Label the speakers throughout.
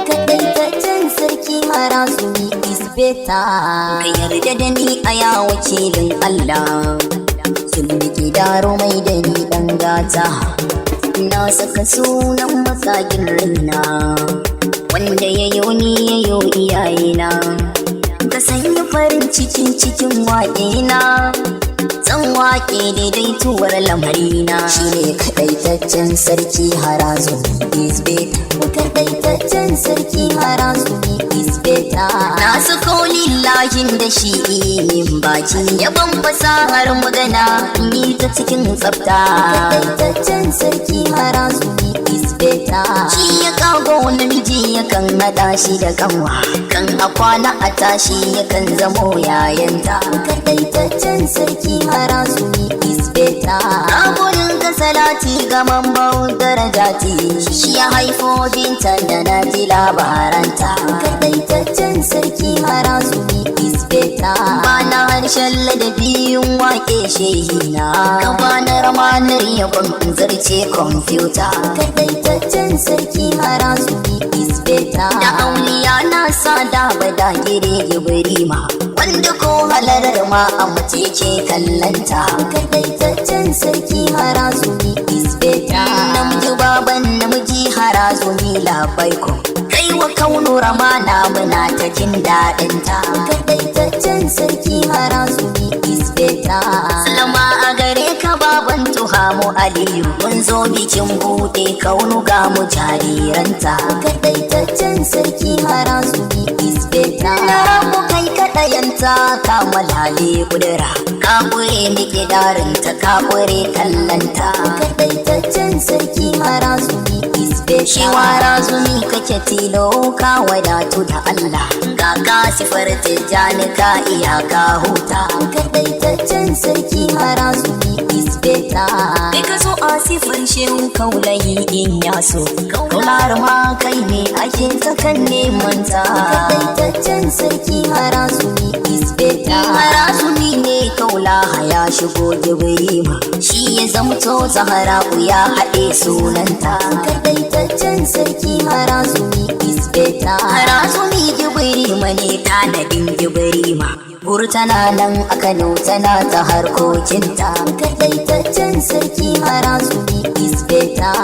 Speaker 1: Kaɗaitaccen sarki Harazumi is better. Ka yarda da ni a ya wakilin Allah, sulmi daro mai da ni ɗan gata. Na saka sunan masagin raina, wanda ya yo ni ya yo iyayena. Ka sanya farin cikin waƙena, zan waƙe daidaituwar lamarina. Shi ne kaɗaitaccen sarki Harazumi is better. Kaɗaitaccen sarki Harazumi is better. Na sako lillahin da shi min baki, yaban fasahar magana yi ta cikin tsafta. Kaɗaitaccen sarki Harazumi is better. Shi ya kago namiji yakan haɗa shi da kanwa, kan a kwana a tashi yakan zamo yayanta. Kaɗaitaccen sarki Harazumi is better. Abunin ka salati ga mamban darajati, shi ya haifo bintan da na ji labaranta. Kaɗaitaccen sarki Harazumi is better. Bana harshen ladabiyun wake shehina, ka bana ramanar yabon zarce kwamfuta. Kaɗaitaccen sarki Harazumi is better. Da auliya na sada bada gire gibirima, wanda ko halarar ma a mace ke kallanta. Kaɗaitaccen sarki Harazumi is better. Namiji baban namiji Harazumi labaiko, kai wa kaunu ramana muna ta jin daɗinta. Kaɗaitaccen sarki Harazumi is better. Salama a gare ka baban Tuhamu Aliyu, mun zo bikin buɗe kaunu ga mu jariranta. Kaɗaitaccen sarki Harazumi is better. Na rabu kai kaɗayanta ka malale kudura, ka ƙure miki darinta ka ƙure kallanta. Kaɗaitaccen sarki Harazumi is better. Shi Harazumi kake tilo ka wadatu da Allah, ga ka sifar tijjani ka iya ka huta. Kaɗaitaccen sarki Harazumi is better. Kai ka so a sifar shehu kaulayi in yaso, kaular ma kai ne ake ta kan neman ta. Kaɗaitaccen sarki Harazumi is better. Harazumi ne kaula ya shigo Jibrima, shi ya zamto Zahra'u ya haɗe sunanta. Kaɗaitaccen sarki Harazumi is better. Harazumi Jibrima ne tanadin Jibrima, Burtana nan a Kano tana ta harkokinta. Kaɗaitaccen sarki Harazumi is better.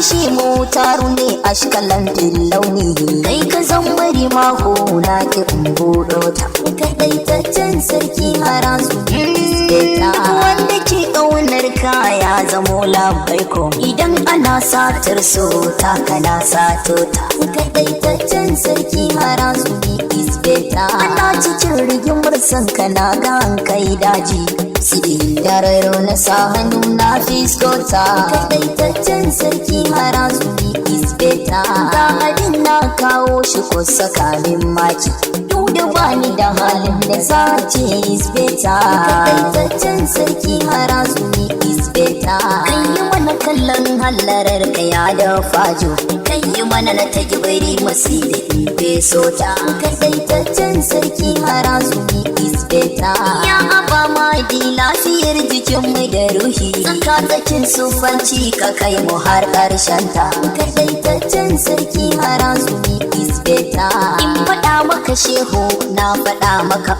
Speaker 1: Shi mu taru ne a shikalan launi, kai ka zan bari mako na ki buɗo ta. Kaɗaitaccen sarki Harazumi is better. Wanda ke ƙaunar kaya zamo labaiko, idan ana satar so ta kana sato ta. Kaɗaitaccen sarki Harazumi is better. Ana cikin rigimar san kana ga an kai daji, sidin dararo na sa hannu na fiskota. Kaɗaitaccen sarki Harazumi is better. Ga hadin na kawo shi ko saka min maki, duk da bani da halin da sace is better. Kaɗaitaccen sarki Harazumi is better. Kai yi mana kallon hallarar kaya da fajo, kai yi mana na ta gibiri masu da ibe sota. Kaɗaitaccen sarki Harazumi is better. Ya aba ma di lafiyar jikin mai da ruhi, tsaka tsakin sufanci ka kai mu har ƙarshen ta. Kaɗaitaccen sarki Harazumi is better. In faɗa maka shehu na faɗa maka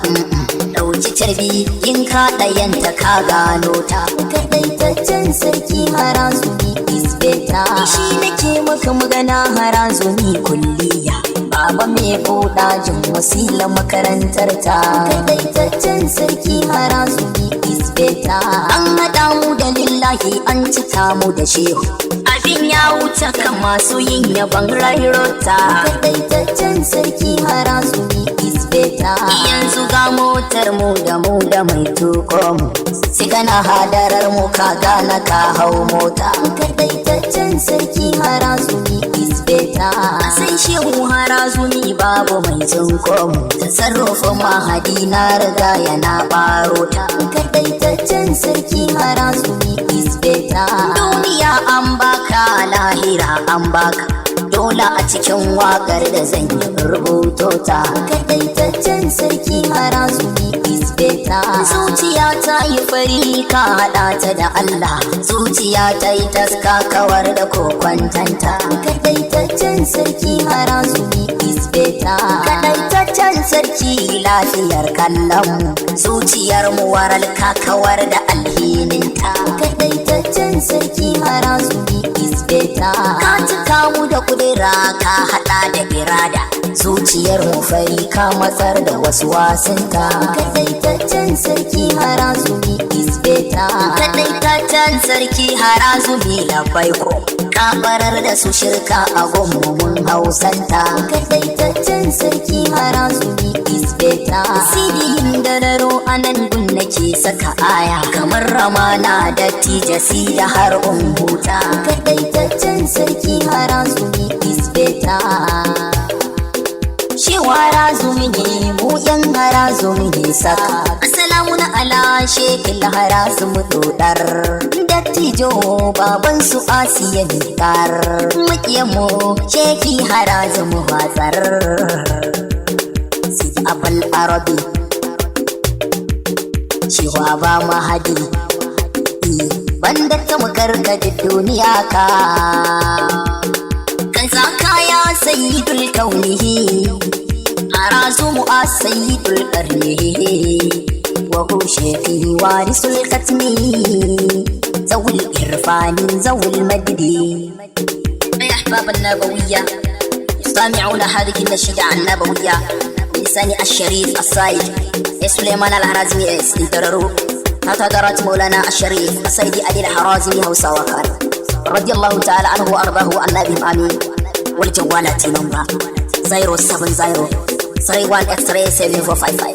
Speaker 1: ɗauki tarbi in ka ɗayanta ka gano ta. Kaɗaitaccen sarki Harazumi is better. Shi nake maka magana Harazumi kulliya, baba mai buɗa jin wasila makarantar ta. Kaɗaitaccen sarki Harazumi is better. An haɗa mu da lillahi an cika mu da shehu, abin ya wuce kan masu yin yaban rairota. Kaɗaitaccen sarki Harazumi is better. Yanzu ga motar mu da mai tuko mu, sai kana hadarar mu ka gana ka hau mota. Kaɗaitaccen sarki Harazumi is better. Sai shehu Harazumi babu mai tunko mu, tasarrufin mahadi na riga yana baro ta. Kaɗaitaccen sarki Harazumi is better. Duniya an baka, lahira an baka, dole a cikin wakar da zan yi rubuto ta. Kaɗaitaccen sarki Harazumi is better. Zuciya ta yi fari ka haɗa ta da Allah, zuciya ta yi taska kawar da kokwantan lafiyar kallon zuciyar mu waral kakawar da alhininta. Kadaitaccen sarki Harazumi isbeta, ka cika mu da kudura ka hada da irada, zuciyar mu fari ka matsar da wasu wasinta. Kadaitaccen sarki Harazumi isbeta, kadaitaccen sarki Harazumi labbaiko, ka barar da su shirka a gummumin hausanta. Kadaitaccen sarki Harazumi isbeta, sidiyin dararo anan gun nake saka aya, kamar ramana da tijasi da har umbuta. Kadaitaccen sarki Harazumi isbeta, shewa Harazumi ne mu yan Harazumi ne saka. Assalamu ala shekil Harazumi dodar, dattijo baban su Asiya nikar, makiyanmu sheki Harazumi watsar. Sidi abal arabi cewa ba mahadi, banda ta makarkadin duniya ka. Kaza kaya sayyidul kaunihi, Harazumu a sayyidul karnihi, wa hu shekhi warisul katmi, zawul irfani zawul maddi. يا أحباب النبوية يستمعون هذه النشيدة النبوية بلسان الشريف الصايد سليمان الهرازمي انترروا حضرت مولانا الشريف السيد علي الهرازمي هوسا وخار رضي الله تعالى عنه وأرضاه والنبي آمين. والجوالات نمبر 070 31 X-ray 7455.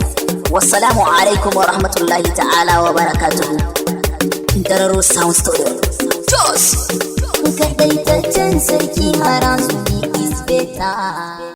Speaker 1: والسلام عليكم ورحمة الله تعالى وبركاته. انترروا ساوند ستوديو جوس. Kadaitaccen sarki Harazumi isbeta.